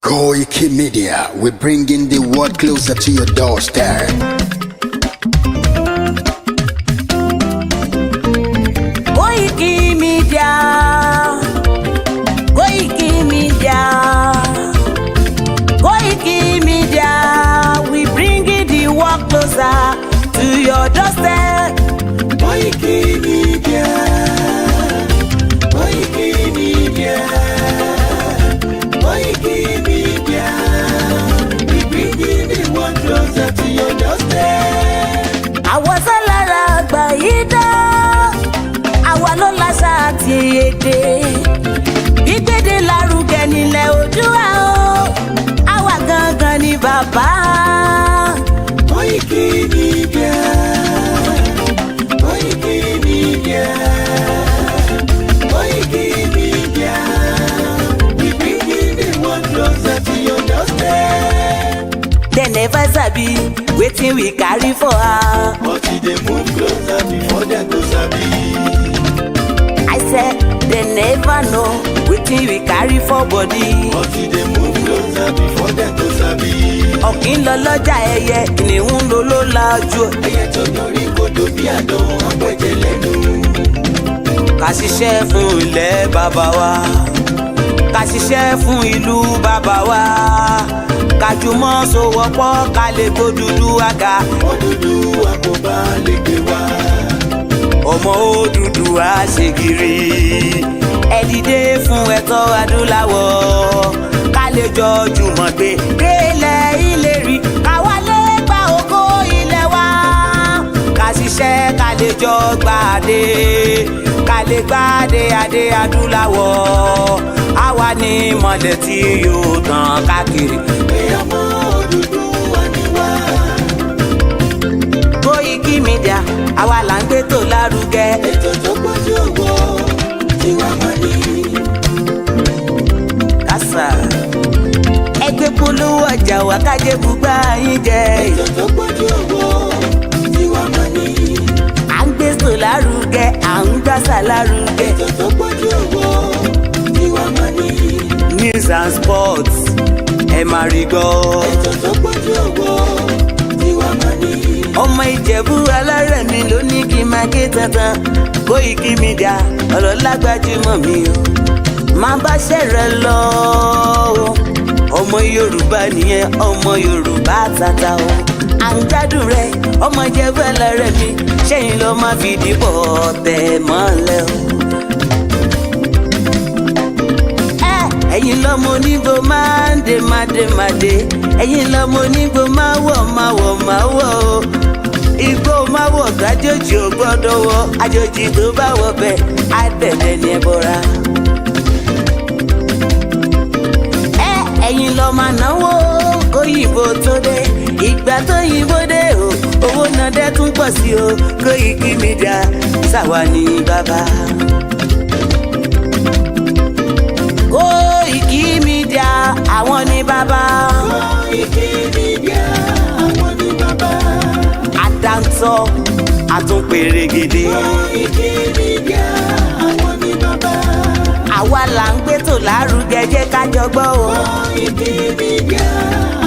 Koikimedia, we're bringing the world closer to your doorstep. Koikimedia, Koikimedia, Koikimedia, we bringing the world closer to your doorstep. Koikimedia, Koikimedia, Koikimedia, we bringing the world closer to your doorstep. Àwa sálára àgbáyédá, àwa ló láṣà àti èdè. Gbígbédè lárugẹ nílẹ̀ Oòduà o, àwa gangan ni bàbá. Koikimedia, Koikimedia, Koikimedia, we bringing the world closer to your doorstep. They never sabi wetin we carry for her. But if they move closer before they go sabi. I said they never know wetin we carry for body. But if they move closer before they go sabi. Ọ̀kín lọ lọ́jà ẹyẹ, kìnìún ló ló lajú. Ẹyẹ tó dorí kodò bí àdán ọ̀pẹ̀jẹ̀ lẹ́nu. Ká ṣiṣẹ́ fún ilẹ̀ bàbá wa, ká ṣiṣẹ́ fún ìlú bàbá wa, ká jùmọ̀ sowọ́pọ̀ ká lè tó dúdú àga. Odùduwà kò bá lè gbé wá. Ọmọ Odùduwà ṣe gírí, ẹ dìde fún ẹ̀tọ́ adúláwọ̀, ká lè jọ jùmọ̀ gbé délẹ̀ ìlérí, káwa lè gba ògo ilẹ̀ wa, ká ṣiṣẹ́ ká lè jọ gbàdé, ká lè gbàdé adé adúláwọ̀, àwa ni mọ̀lẹ̀ tí yóò tàn káàkiri. Ọmọ Odùduwà ni wá. Koikimedia, àwa là ń gbé tó lárugẹ. Ètò tó pọ̀jù owó tiwa máa ní. Kásá ẹgbẹ́ polówó ọjà wá kájé bùgbà yín jẹ. Ètò tó pọ̀jù owó tiwa máa ní. À ń gbé tó lárugẹ, à ń gbàsà lárugẹ. Ètò tó pọ̀jù owó tiwa máa ní. News and sports ẹ máa rí gbọ́. Ètò tó pọ̀jù owó tiwa máa ní. Ọmọ Ìjẹ̀bú alárẹ̀ mi ló ní kí n máa ké tantan. Koikimedia ọ̀rọ̀ lágbájúmọ̀ mi o, máa bá ṣẹ̀rẹ̀ lọ o. Ọmọ Yorùbá nìyẹn, ọmọ Yorùbá tata o. À ń gbádùn rẹ, ọmọ Ìjẹ̀bú alárẹ̀ mi, ṣẹ́yìn ló máa fi dìbò tẹ̀ mọ́lẹ̀ o. Ẹ̀yin lọ́mọ onígbò máa ń dé máa dé, ẹ̀yin lọ́mọ onígbò máa wọ̀ o. Igbó máa wọ̀ kájòjì ò gbọ́dọ̀ wọ̀, àjòjì tó bá wọ̀ bẹ́ẹ̀ á dẹ̀dẹ̀ ní ẹbọra. Ẹ̀yin lọ máa náwó kóyìnbó tó dé, ìgbà tó yìnbó dé o, owó náà dẹ́ tún pọ̀ sí o. Koikimedia ṣàwa ní bàbá. Koikimedia àwọn ní bàbá. Koikimedia àwọn ní bàbá. Àdáńtọ́ àtúnpèrègèdè. Koikimedia àwọn ní bàbá. Àwa là ń gbé tò lárugẹ, jẹ́ ká jọ gbọ́ o. Koikimedia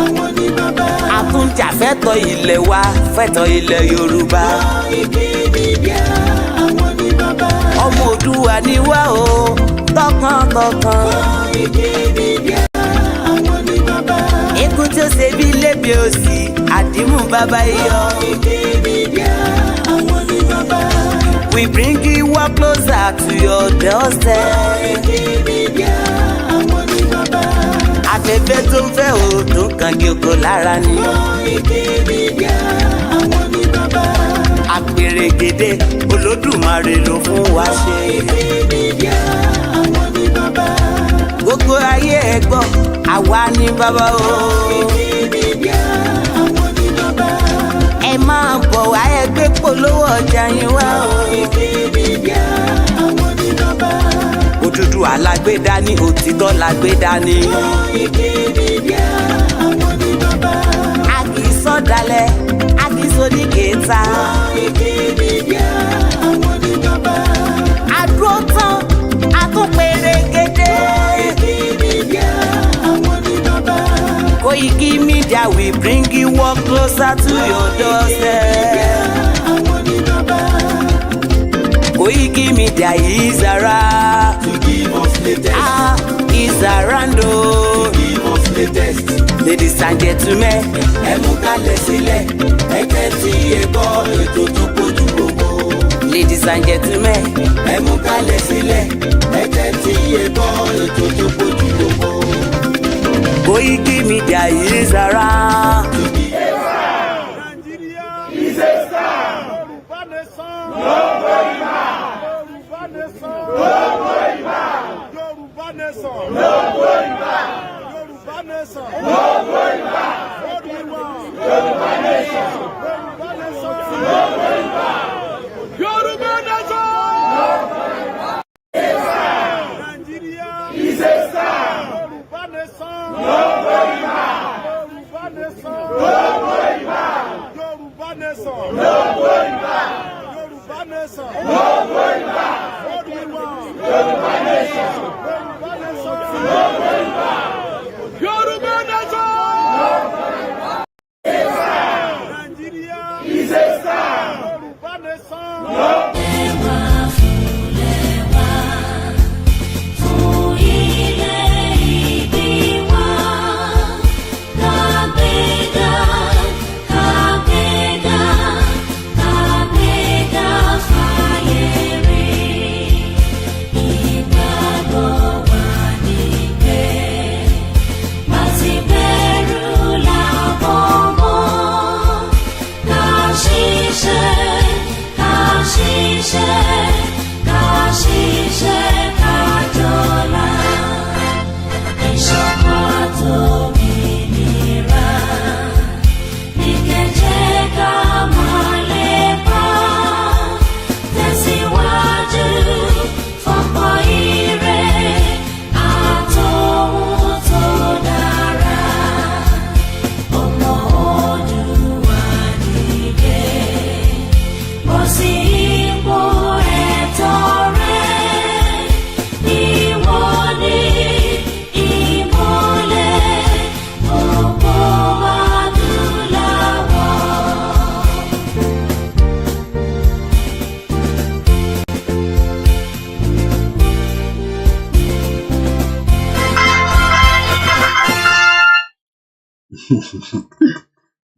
àwọn ní bàbá. Àtúnjàfẹ́tọ̀ ilẹ̀ wa, fẹ́tọ̀ ilẹ̀ Yorùbá. Koikimedia àwọn ní bàbá. Ọmọ Oòduà ni wá o, tọkàntọkàn. Koikimedia àwọn ní bàbá. Ikú tí ó ṣe bí lébi òsì, àdìmú bàbá yọ. Koikimedia àwọn ní bàbá. We bring you work closer to your doorstep. Koikimedia àwọn ní bàbá. Afẹ́fẹ́ tó ń fẹ́ o tó ń kan kí oko lára ni. Koikimedia àwọn ní bàbá. Àpèrègèdè Olódùmarè ló fún wa ṣe. Koikimedia àwọn ní bàbá. Gbogbo ayé ẹ gbọ́, àwa ní bàbá o. Koikimedia àwọn ní bàbá. Ẹ máa bọ̀ wá ẹgbẹ́ polówó ọjà yín wá o. Koikimedia àwọn ní bàbá. Odùduwà lágbédá ní, òtítọ́ lágbédá ní. Koikimedia àwọn ní bàbá. A kì í sọ̀dálẹ̀, a kì í sọdí kẹta. Koikimedia àwọn ní bàbá. Àdúró tán, a tún pèrègèdè. Koikimedia àwọn ní bàbá. media, we bring you work closer to your doorstep. Koikimedia is around To give us latest. Is around To give us latest. Ladies and gentlemen, Ẹ mú kalẹ̀ sílẹ̀, ẹ tẹ́tí ẹ gbọ́ ètò tó kojú gbogbo. ladies and gentlemen, Ẹ mú kalẹ̀ sílẹ̀, ẹ tẹ́tí ẹ gbọ́ ètò tó kojú gbogbo. Koikimedia is around. Nigeria is a star. Yoruba nation. No going back. Yoruba nation. No going back. Yoruba nation. No going back. Yoruba nation. No going back. What do we want? Yoruba nation. Yoruba nation. No going back. Yoruba nation. No going back. Nigeria is a star. Yoruba nation. No going back. Yoruba nation. No going back. Yoruba nation. No going back. Yoruba nation. No going back. What do we want? Yoruba nation. Yoruba nation. No going back. Yoruba nation. No going back. Nigeria is a star. Yoruba nation. No.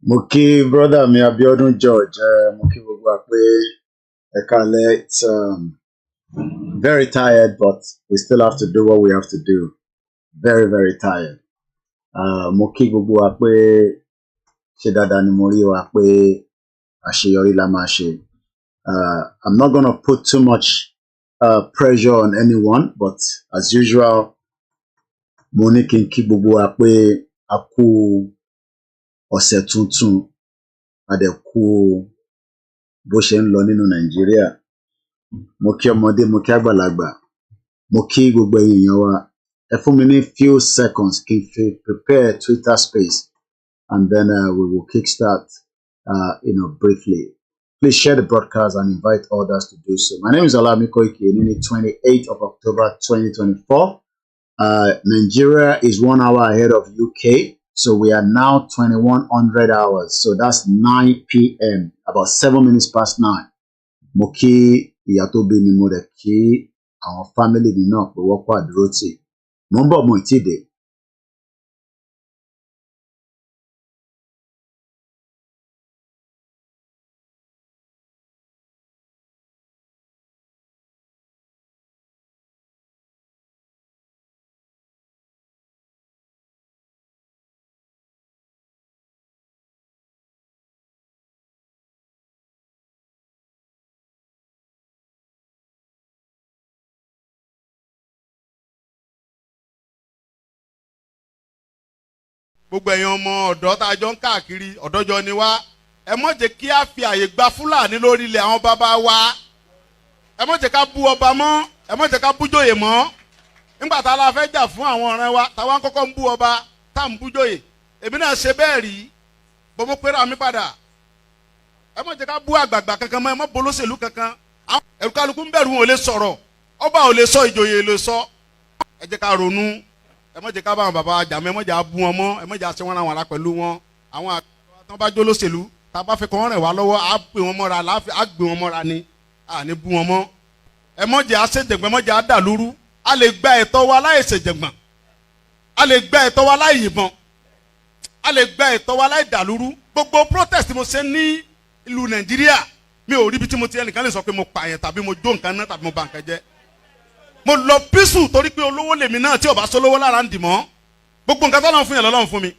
Mo kí brother mi Abiodun George, mo kí gbogbo wa pé ẹ káalẹ́. It's very tired, but we still have to do what we have to do. Very, very tired. Mo kí gbogbo wa pé ṣe dáadáa ni mo rí wa pé àṣeyọrí la máa ṣe. I'm not going to put too much pressure on anyone, but as usual, mo ní kí n kí gbogbo wa pé a kú ọ̀sẹ̀ tuntun, a dẹ̀ kú bó ṣe ń lọ nínú Nàìjíríà. Mo kí ọmọdé, mo kí àgbàlagbà, mo kí gbogbo èèyàn wa. Ẹ fún mi ní few seconds kí n fi prepare Twitter space, and then we will kickstart briefly. Please share the broadcast and invite others to do so. My name is Koiki, and the 28th of October 2024. Nigeria is 1 hour ahead of UK. So we are now 2100 hours. So that's 9 p.m. About 7 minutes past 9. Mo kí ìyá tó bí mi, mo dẹ̀ kí àwọn family mi náà pé wọ́n kú àdúrótì. Mo ń bọ̀, mo ì tíì dé. Gbogbo ẹ̀yin ọmọ ọ̀dọ́ tá a jọ ń káàkiri ọ̀dọ́jọ ni wá, ẹ má jẹ́ kí a fi àyè gba Fúlàní lórí ilẹ̀ àwọn bàbá wa. Ẹ má jẹ́ ká bú ọba mọ́, ẹ má jẹ́ ká bú jòyè mọ́. Nígbà tá a la fẹ́ jà fún àwọn ọ̀rẹ́ wa, táwa ń kọ́kọ́ ń bú ọba, tá à ń bú jòyè. Èmi náà ṣe bẹ́ẹ̀ rí, bọ́mọ pẹ́rẹ́ àmì padà. Ẹ má jẹ́ ká bú àgbààgbà kankan mọ́, ẹ má bolóṣèlú kankan. Ẹ̀rù kálukú ń bẹ̀rù wọn ò lè sọ̀rọ̀, ọba ò lè sọ, ìjòyè lè sọ. Ẹ jẹ́ ká ronú. Ẹ má jẹ́ ká bá àwọn bàbá jà mọ́, ẹ má jẹ́ á bú wọn mọ́, ẹ má jẹ́ á ṣe wọ́n ra wọn ara pẹ̀lú wọn. àwọn àgbà tó bá jó lóṣèlú tá a bá fẹ́ kọ́ rìn wá lọ́wọ́ á pè wọ́n mọ́ra á gbé wọn mọ́ra ni à ní bú wọn mọ́. ẹ mọ̀jẹ̀ á ṣèjẹ̀gbọ́n mọ̀jẹ̀ á dàlúrú a lè gba ẹ̀tọ́ wa láì ṣèjẹ̀gbọ́n a lè gba ẹ̀tọ́ wa láì yìnbọn a lè gba ẹ̀tọ́ wa láì dàlúrú. gbogbo protest mo ṣe ní ìlú Nàìjíríà mi ò rí ibi tí mo ti ẹnìkan lè sọ pé mo pààyàn tàbí mo jó nǹkan náà tàbí mo bà nǹkan jẹ́. mo lọ písù torí pé olówó lèmi náà tí ò bá sólówó lára ń dì mọ́ gbogbo nǹkan tó lọ́n fún yẹn lọ́lọ́run fún mi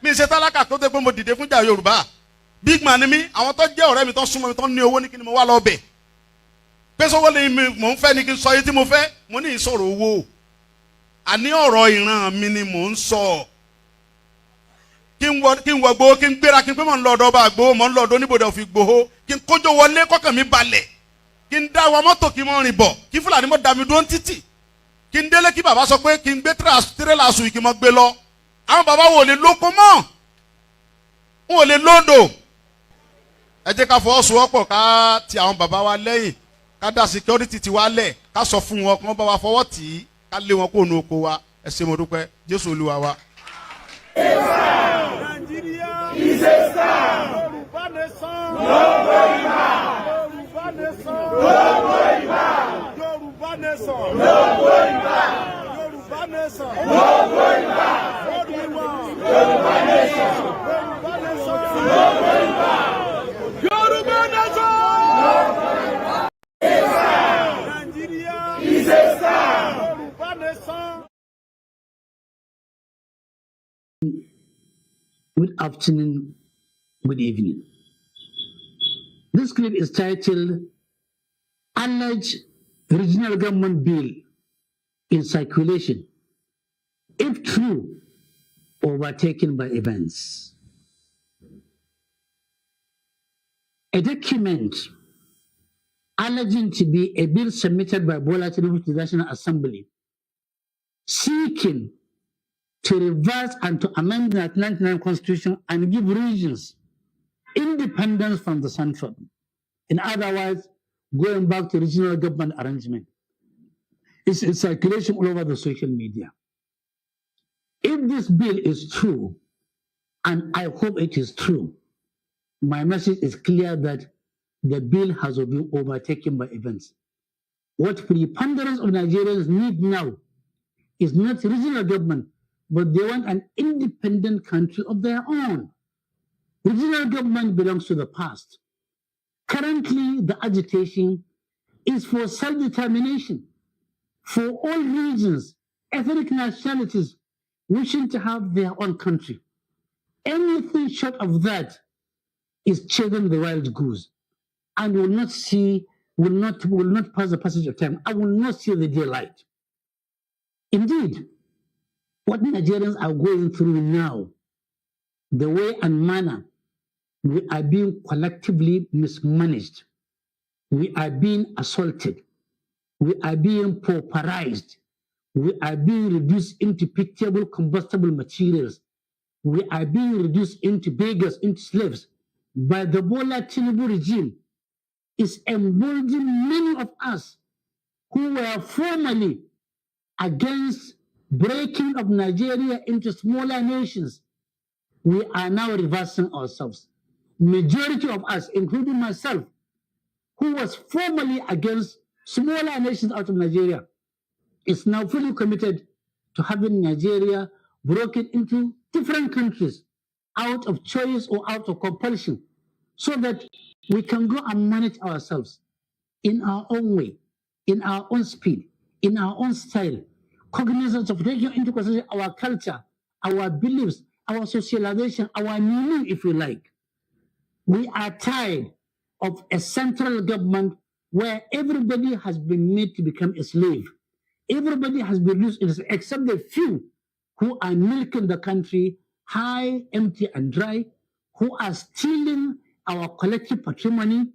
mi ṣe tálákà tó dé pé mo dìde fún jà Yorùbá big man ni mi àwọn tó jẹ́ ọ̀rẹ́ mi tó súnmọ́ mi tó ní owó ní kí ni mo wá lọ bẹ̀ pé sọ́wọ́ lè mi mò ń fẹ́ ni kí n sọ yìí tí mo fẹ́ mo ní ìsọ̀rọ̀ owó àní ọ̀rọ̀ ìran mi ni mò ń sọ kí n wọ gbowó kí n gbéra kí n pé mò ń lọ ọ̀dọ̀ ọba àgbowó mò ń lọ ọ̀dọ̀ oníbodè òfin gbowó kí n kójó wọlé kọ́kàn mi balẹ̀ kí n dá wa mọ́tò kí n mọ́ rìn bọ̀ kí Fúlàní mọ́ da mi dúró títì kí n délé kí bàbá sọ pé kí n gbé tírélà sùn kí n mọ́ gbé lọ àwọn bàbá wo lè lóko mọ́ wọn ò lè lóńdò ẹ jẹ́ ká fọwọ́sowọ́pọ̀ ká ti àwọn bàbá wa lẹ́yìn ká dá security ti wa lẹ̀ ká sọ fún wọn kí wọ́n bá wa fọwọ́ tì í ká lé wọn kó nu oko wa ẹ ṣé mo dúpẹ́ Jésù Olúwa wa. Nigeria is a star. Yoruba nation. No going back. Yoruba nation. No going back. Yoruba nation. No going back. Yoruba nation. No going back. What we want. Yoruba nation. Yoruba nation. No going back. Yoruba nation. No going back. Nigeria is a star. Yoruba nation. Good afternoon, good evening. This clip is titled Alleged Regional Government Bill in Circulation, if true, overtaken by events. A document alleging to be a bill submitted by Bola Tinubu to the National Assembly seeking to reverse and to amend the 1999 Constitution and give regions independence from the central. In other words, going back to regional government arrangement. It's in circulation all over the social media. If this bill is true, and I hope it is true, my message is clear that the bill has been overtaken by events. What preponderance of Nigerians need now is not regional government, but they want an independent country of their own. Regional government belongs to the past. Currently, the agitation is for self-determination for all regions, ethnic nationalities wishing to have their own country. Anything short of that is chasing the wild goose and will not pass the passage of time. I will not see the daylight. Indeed, what Nigerians are going through now, the way and manner we are being collectively mismanaged, we are being assaulted, we are being pauperized, we are being reduced into pitiable combustible materials, we are being reduced into beggars, into slaves by the Bola Tinubu regime is emboldening many of us who were formerly against breaking of Nigeria into smaller nations. We are now reversing ourselves. Majority of us, including myself, who was formerly against smaller nations out of Nigeria, is now fully committed to having Nigeria broken into different countries out of choice or out of compulsion, so that we can go and manage ourselves in our own way, in our own speed, in our own style, cognizance of taking into consideration our culture, our beliefs, our socialization, our meaning, if you like. We are tired of a central government where everybody has been made to become a slave. Everybody has been reduced, except the few who are milking the country high, empty, and dry, who are stealing our collective patrimony,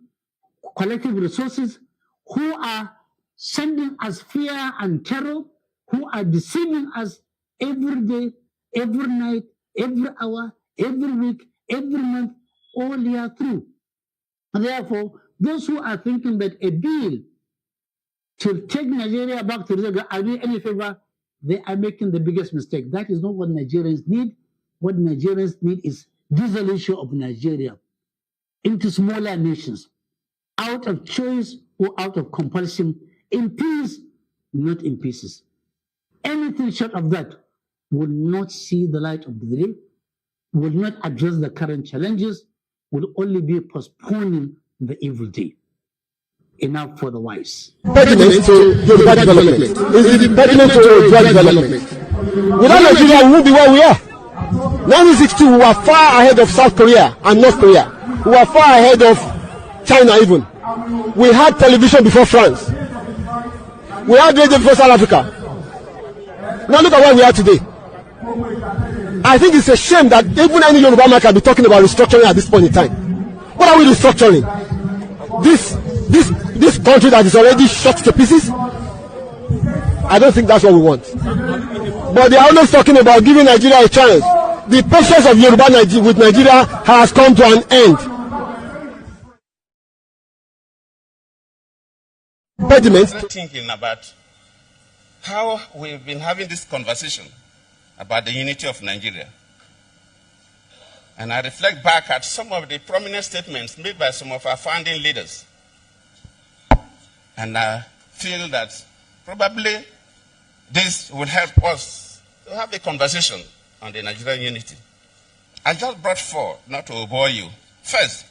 collective resources, who are sending us fear and terror, who are deceiving us every day, every night, every hour, every week, every month, all year through. And therefore, those who are thinking that a bill to take Nigeria back to the are doing any favor, they are making the biggest mistake. That is not what Nigerians need. What Nigerians need is dissolution of Nigeria into smaller nations out of choice or out of compulsion, in peace, not in pieces. Anything short of that will not see the light of the day, will not address the current challenges, will only be postponing the evil day. Enough for the wise. Impediment to Yoruba development is impediment to Yoruba development. Without Nigeria, we won't be where we are. 1962, we were far ahead of South Korea and North Korea. We were far ahead of China even. We had television before France. We had radio before South Africa. Now look at where we are today. I think it's a shame that even any Yoruba man can be talking about restructuring at this point in time. What are we restructuring? This country that is already shot to pieces? I don't think that's what we want. But they are always talking about giving Nigeria a chance. The patience of Yoruba with Nigeria has come to an end. Thinking about how we've been having this conversation about the unity of Nigeria. And I reflect back at some of the prominent statements made by some of our founding leaders. And I feel that probably this will help us to have a conversation on the Nigerian unity. I just brought four, not to bore you. First,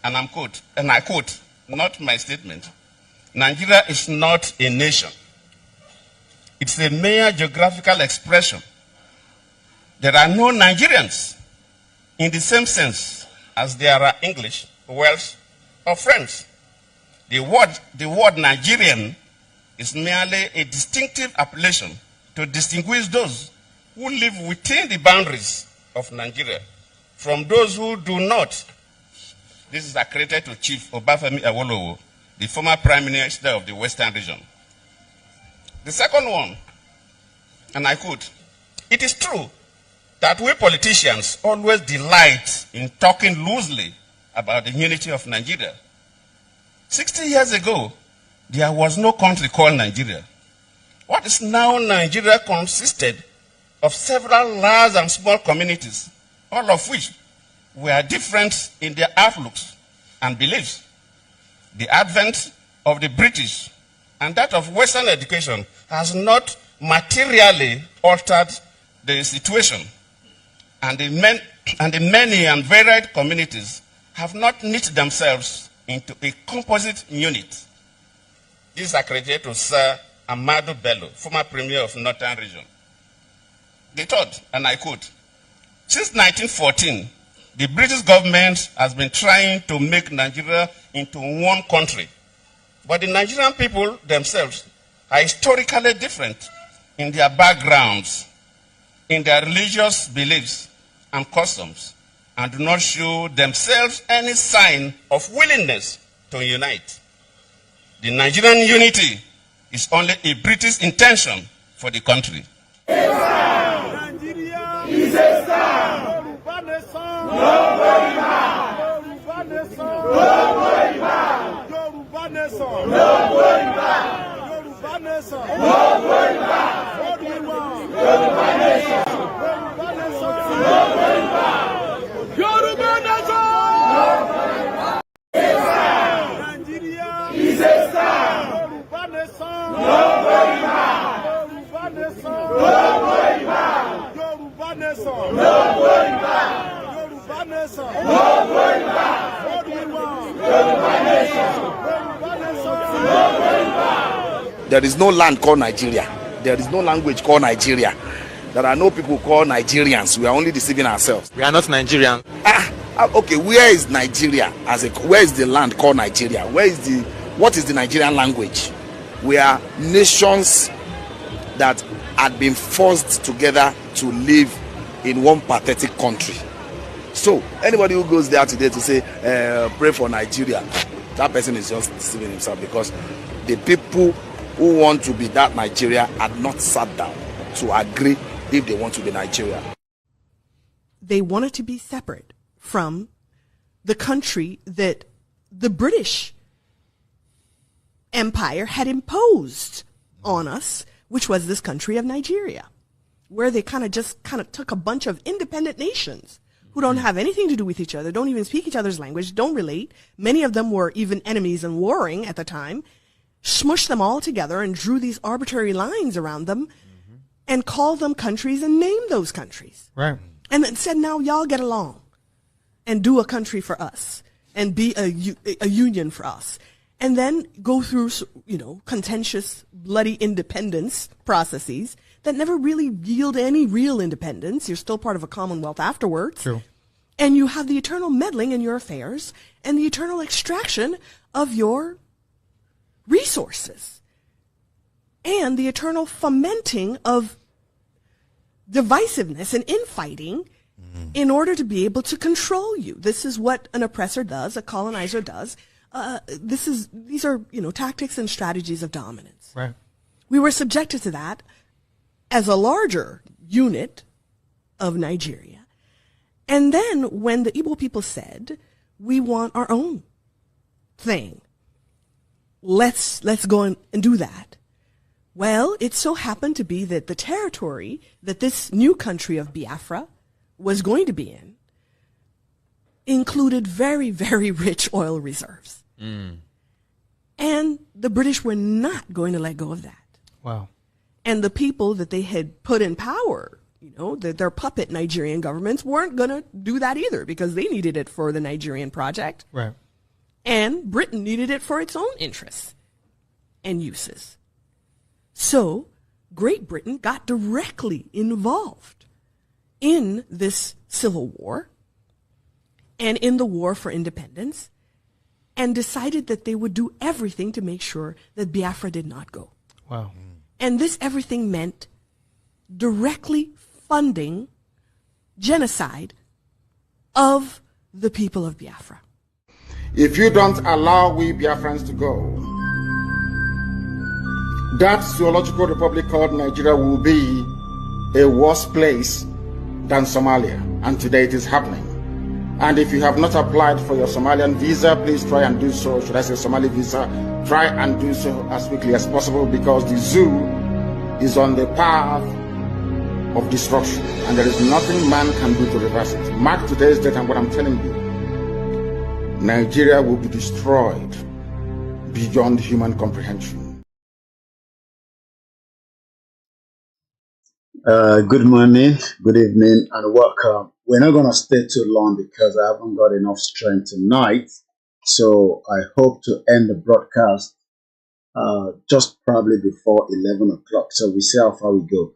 and I quote, not my statement, Nigeria is not a nation. It's a mere geographical expression. There are no Nigerians in the same sense as there are English, Welsh, or French. The word Nigerian is merely a distinctive appellation to distinguish those who live within the boundaries of Nigeria from those who do not. This is accredited to Chief Obafemi Awolowo, the former Prime Minister of the Western region. The second one, and I quote, it is true that we politicians always delight in talking loosely about the unity of Nigeria. 60 years ago, there was no country called Nigeria. What is now Nigeria consisted of several large and small communities, all of which were different in their outlooks and beliefs. The advent of the British and that of Western education has not materially altered the situation, and the many and varied communities have not knit themselves into a composite unit. This is accredited to Sir Amadu Bello, former Premier of Northern Region. The third, and I quote, since 1914, the British government has been trying to make Nigeria into one country. But the Nigerian people themselves are historically different in their backgrounds, in their religious beliefs and customs, and do not show themselves any sign of willingness to unite. The Nigerian unity is only a British intention for the country. Nigeria is a star. Yoruba nation. No going back. Yoruba nation. No going back. Yoruba nation. No going back. Yoruba nation. No going back. What do we want? Yoruba nation. Yoruba nation. No going back. Yoruba nation. No going back. Nigeria is a star. Yoruba nation. No going back. Yoruba nation. No going back. Yoruba nation. No going back. Yoruba nation. No going back. What do we want? Yoruba nation. Yoruba nation. No going back. There is no land called Nigeria. There is no language called Nigeria. There are no people called Nigerians. We are only deceiving ourselves. We are not Nigerian. Okay, where is Nigeria? Where is the land called Nigeria? What is the Nigerian language? We are nations that had been forced together to live in one pathetic country. So anybody who goes there today to say pray for Nigeria, that person is just deceiving himself, because the people who want to be that Nigeria had not sat down to agree if they want to be Nigeria. They wanted to be separate from the country that the British Empire had imposed on us, which was this country of Nigeria, where they kind of took a bunch of independent nations who don't have anything to do with each other, don't even speak each other's language, don't relate. Many of them were even enemies and warring at the time. Smushed them all together and drew these arbitrary lines around them and called them countries and named those countries. Right. And then said, now y'all get along and do a country for us and be a union for us. And then go through, contentious, bloody independence processes that never really yield any real independence. You're still part of a commonwealth afterwards. True. And you have the eternal meddling in your affairs and the eternal extraction of your resources and the eternal fomenting of divisiveness and infighting in order to be able to control you. This is what an oppressor does, a colonizer does. These are tactics and strategies of dominance. Right. We were subjected to that as a larger unit of Nigeria. And then when the Igbo people said, we want our own thing, let's go and do that. Well, it so happened to be that the territory that this new country of Biafra was going to be in included very, very rich oil reserves. And the British were not going to let go of that. Wow. And the people that they had put in power, their puppet Nigerian governments weren't going to do that either because they needed it for the Nigerian project. Right. And Britain needed it for its own interests and uses. So Great Britain got directly involved in this civil war and in the war for independence and decided that they would do everything to make sure that Biafra did not go. Wow. And this everything meant directly funding genocide of the people of Biafra. If you don't allow we Biafrans to go, that zoological republic called Nigeria will be a worse place than Somalia. And today it is happening. And if you have not applied for your Somalian visa, please try and do so. Should I say Somali visa? Try and do so as quickly as possible because the zoo is on the path of destruction. And there is nothing man can do to reverse it. Mark today's date and what I'm telling you. Nigeria will be destroyed beyond human comprehension. Good morning, good evening, and welcome. We're not going to stay too long because I haven't got enough strength tonight. So I hope to end the broadcast just probably before 11 o'clock. So we see how far we go.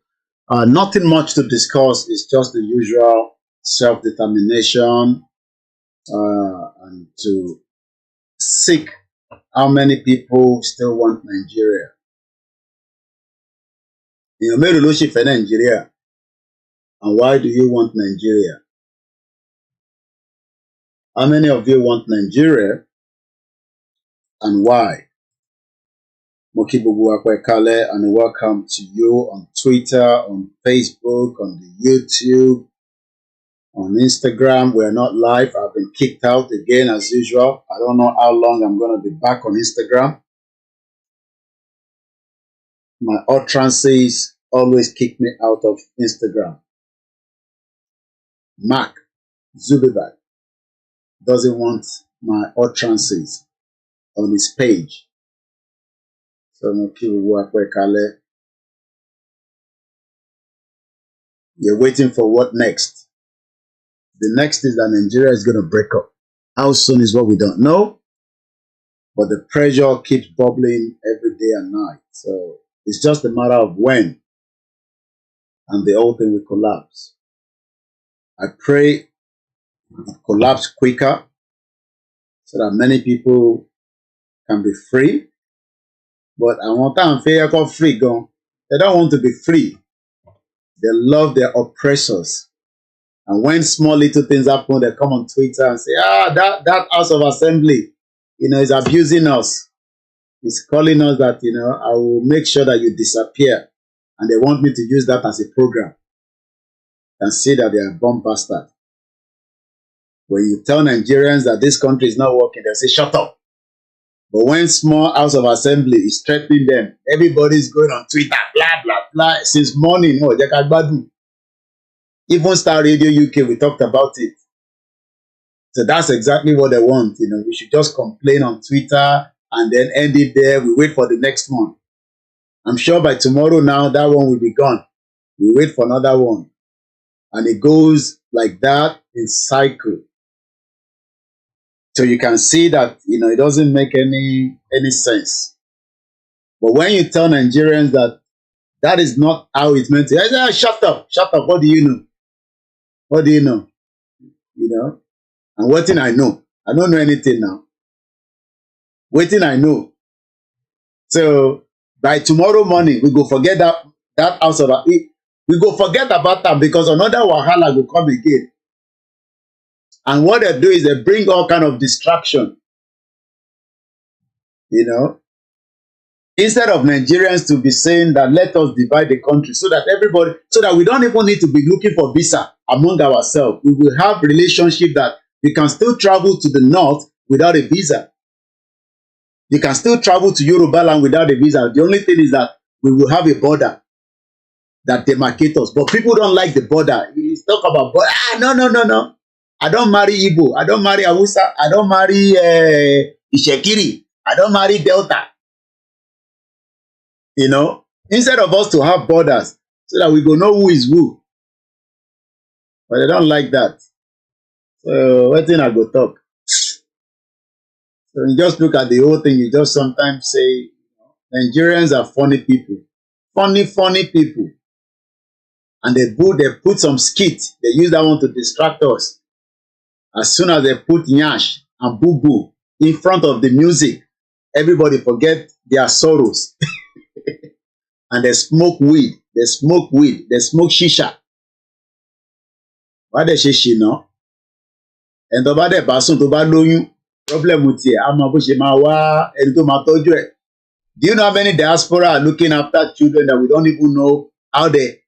Nothing much to discuss. It's just the usual self-determination and to seek how many people still want Nigeria. Nigeria. And why do you want Nigeria? How many of you want Nigeria? And why? Mokibubu Akwekale, and welcome to you on Twitter, on Facebook, on the YouTube, on Instagram. We're not live. I've been kicked out again as usual. I don't know how long I'm going to be back on Instagram. My utterances always kick me out of Instagram. Mark Zuckerberg doesn't want my utterances on his page. So you're waiting for what next? The next is that Nigeria is going to break up. How soon is what we don't know. But the pressure keeps bubbling every day and night. So it's just a matter of when. And the whole thing will collapse. I pray it collapse quicker so that many people can be free. But I want them to free. They don't want to be free. They love their oppressors. And when small little things happen, they come on Twitter and say, that House of Assembly, is abusing us. It's calling us that, I will make sure that you disappear. And they want me to use that as a program. And see that they are bomb bastard. When you tell Nigerians that this country is not working, they say, shut up. But when small House of Assembly is threatening them, everybody's going on Twitter, blah, blah, blah. Since morning, Even Star Radio UK, we talked about it. So that's exactly what they want. You know, we should just complain on Twitter and then end it there. We wait for the next one. I'm sure by tomorrow now, that one will be gone. We wait for another one. And it goes like that in cycle. So you can see that, you know, it doesn't make any sense. But when you tell Nigerians that that is not how it's meant to, say, shut up, what do you know? What do you know? You know? And what thing I know? I don't know anything now. What thing I know? So by tomorrow morning, we go forget that house of we go forget about that because another wahala will come again. And what they do is they bring all kind of distraction. You know? Instead of Nigerians to be saying that let us divide the country so that everybody, so that we don't even need to be looking for visa among ourselves. We will have relationship that you can still travel to the north without a visa. You can still travel to Yoruba land without a visa. The only thing is that we will have a border that demarcates us. But people don't like the border. You talk about border. No. I don't marry Igbo. I don't marry Hausa. I don't marry Ishekiri. I don't marry Delta. You know, instead of us to have borders so that we go know who is who. But they don't like that. So what thing I go talk? So you just look at the whole thing, you just sometimes say, Nigerians are funny people. Funny people. And they put some skit. They use that one to distract us. As soon as they put nyash and boo-boo in front of the music, everybody forget their sorrows. And they smoke weed. They smoke shisha. Why they say she no? And tó bá dé bá sùn tó bá lóyún, problem with it. I'm bó ṣe máa wá ẹni tó máa tọ́jú ẹ̀. Do you know how many diaspora are looking after children that we don't even know how they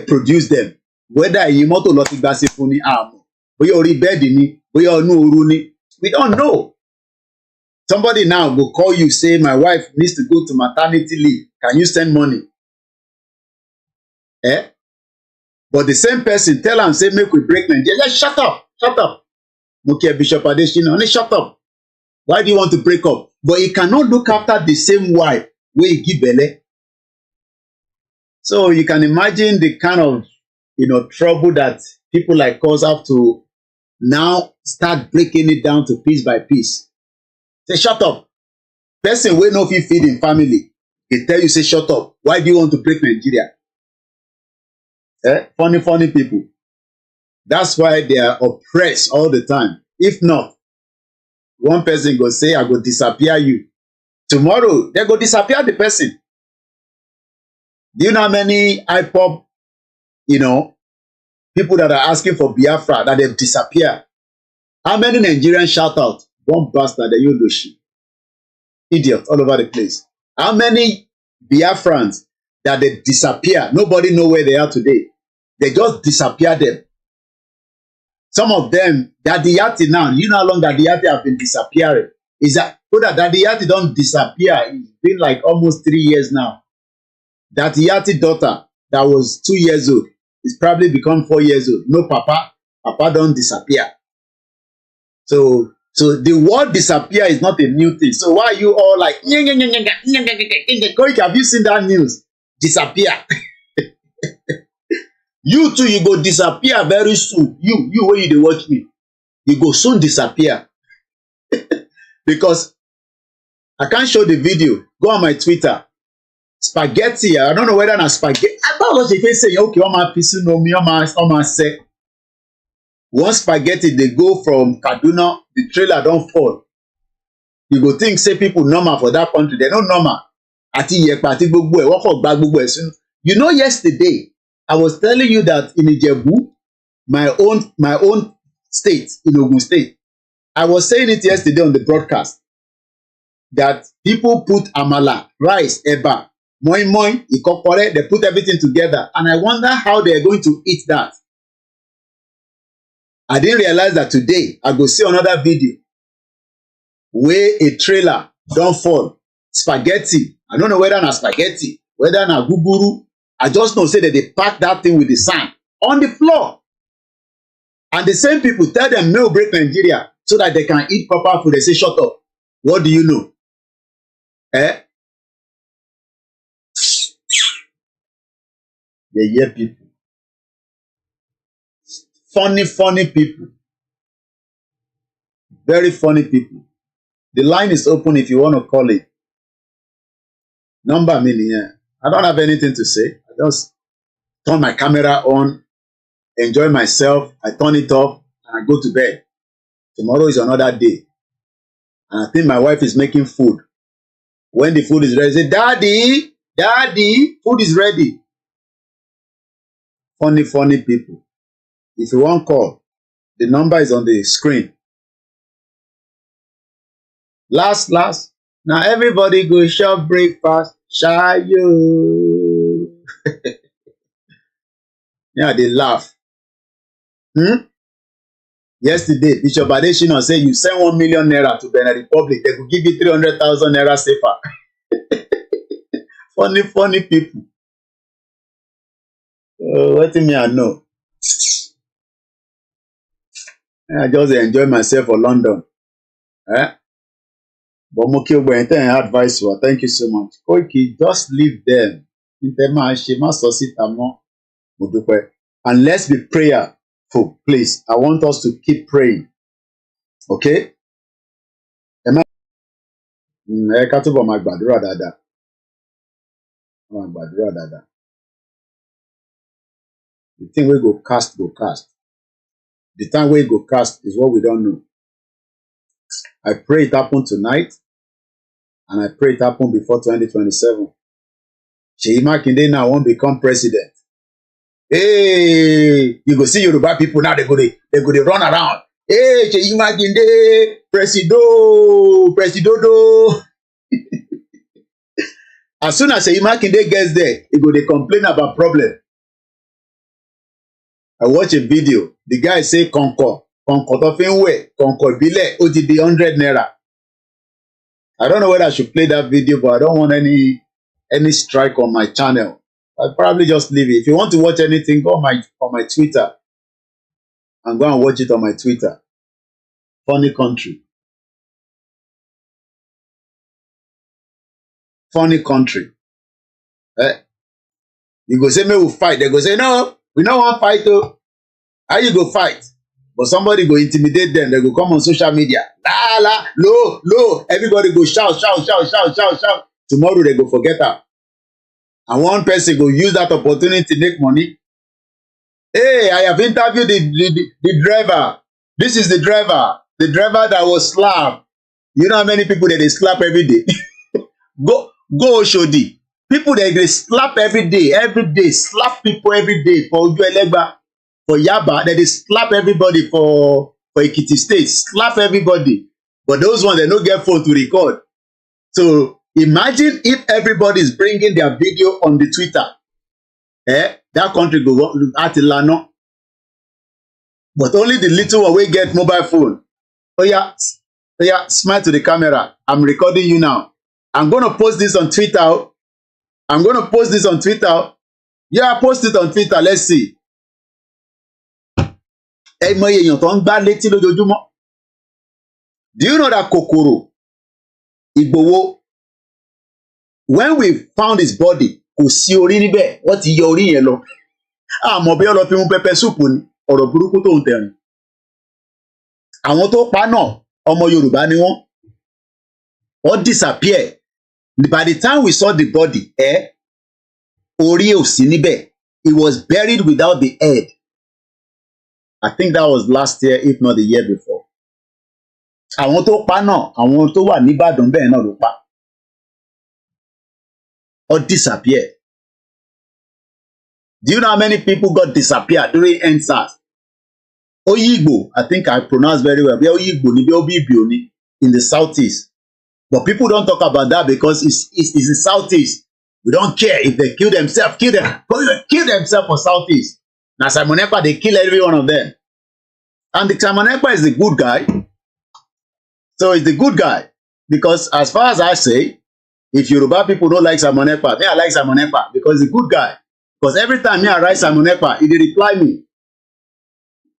produce them? Whether èyí mọ́tò lọ ti gbà sí fún ní àmọ́, bóyá orí bẹ́ẹ̀dì ni, bóyá inú ooru ni, we don't know. Somebody now will call you, say, my wife needs to go to maternity leave. Can you send money? Eh? But the same person tell am say make we break Nigeria. Just shut up. Mukia Bishop Adesina, only shut up. Why do you want to break up? But he cannot look after the same wife where he give belle. So you can imagine the kind of trouble that people like us have to now start breaking it down to piece by piece. Say shut up. Person wey no fit feed him family, he tell you say shut up. Why do you want to break Nigeria? Funny people. That's why they are oppressed all the time. If not, one person go say, I go disappear you. Tomorrow, they go disappear the person. Do you know how many IPOP, people that are asking for Biafra that they've disappeared? How many Nigerians shout out, one bastard, the Yodoshi? Idiot all over the place. How many Biafrans that they disappear? Nobody know where they are today. They just disappear them. Some of them, Daddy Yati now, you know how long Daddy Yati have been disappearing? Is that so that Daddy Yati don't disappear? It's been like almost 3 years now. Daddy Yati daughter that was 2 years old is probably become 4 years old. No papa don't disappear. So the word disappear is not a new thing. So why are you all like, Koiki, have you seen that news? Disappear. You too, you go disappear very soon. You when you dey watch me, you go soon disappear. Because I can't show the video. Go on my Twitter. Spaghetti. I don't know whether na spaghetti. I thought what you say. Okay, on my piece no me on my say. One spaghetti they go from Kaduna, the trailer don't fall. You go think say people normal for that country. They not normal. Ati yepa ati gbogbo e wọ́n gba gbogbo e sínú. You know, yesterday I was telling you that in Ijebu, my own state, in Ogun State, I was saying it yesterday on the broadcast that people put amala, rice, eba, moi moi, ikokore, they put everything together, and I wonder how they are going to eat that. I didn't realize that today I go see another video where a trailer don't fall, spaghetti. I don't know whether na spaghetti, whether na guguru. I just know say that they pack that thing with the sand on the floor. And the same people tell them no, break Nigeria so that they can eat proper food. They say, shut up. What do you know? They hear people. Funny people. Very funny people. The line is open if you want to call it. Number me here. I don't have anything to say. I just turn my camera on, enjoy myself. I turn it off and I go to bed. Tomorrow is another day. And I think my wife is making food. When the food is ready, say, Daddy, food is ready. Funny people. If you want call, the number is on the screen. Last. Now everybody go shop breakfast. Shayo. Yeah, they laugh. Yesterday, Bishop Adeshina said you send 1 million naira to Benin Republic, they could give you 300,000 naira safer. Funny people. What do me I know? I just enjoy myself for London. But Moki advice you. Thank you so much. Koiki, just leave them. And let's be prayerful, please. I want us to keep praying. Okay? The thing we go cast. The time we go cast is what we don't know. I pray it happen tonight, and I pray it happen before 2027. Seyi Makinde now won't become president. Hey, you go see Yoruba people now, they go run around. Hey, Seyi Makinde, presidodo. As soon as Seyi Makinde gets there, he go dey complain about problem. I watch a video. The guy say Concord tó fi ń wẹ̀, Concord ìbílẹ̀, ó ti di 100 naira. I don't know whether I should play that video, but I don't want any strike on my channel. I'll probably just leave it. If you want to watch anything, go on my Twitter and go and watch it on my Twitter. Funny country. You go say, me will fight. They go say, no, we don't want fight. Oh. How you go fight? But somebody go intimidate them. They go come on social media. La, low. Everybody go shout. Tomorrow they go forget her. And one person go use that opportunity to make money. Hey, I have interviewed the driver. This is the driver. The driver that was slapped. You know how many people that they slap every day? Go Oshodi. People that they slap every day. Slap people every day for Oju Elegba. For Yaba, that they slap everybody for Ekiti State, slap everybody. But those ones, they don't get phone to record. So imagine if everybody is bringing their video on the Twitter. That country go at Ilano. But only the little one will get mobile phone. Oh yeah, smile to the camera. I'm recording you now. I'm going to post this on Twitter. Yeah, post it on Twitter. Let's see. Do you know that Kokoro Igbowo, when we found his body, kò sí orí níbẹ̀, wọ́n ti yọ orí yẹn lọ. Àmọ́ bí ọlọ́pìn mú pẹpẹ súpù ni ọ̀rọ̀ burúkú tó ń tẹ̀rìn. Àwọn tó pa náà ọmọ Yorùbá ni wọ́n. Wọ́n disappear. By the time we saw the body, orí ò sí níbẹ̀. It was buried without the head. I think that was last year, if not the year before. Àwọn tó pa náà, àwọn tó wà ní Ìbàdàn bẹ́ẹ̀ náà ló pa. Or disappear. Do you know how many people got disappeared during EndSARS? Oyigbo, I think I pronounced very well. Oyigbo ni Obibio ni in the southeast. But people don't talk about that because it's the southeast. We don't care if they kill themselves, kill them. Kill themselves for southeast. Now Simon Ekpa, they kill every one of them. And the Simon Ekpa is the good guy. So he's the good guy. Because as far as I say, if Yoruba people don't like Simon Ekpa, I like Simon Ekpa because he's a good guy. Because every time I write Simon Ekpa, he reply me.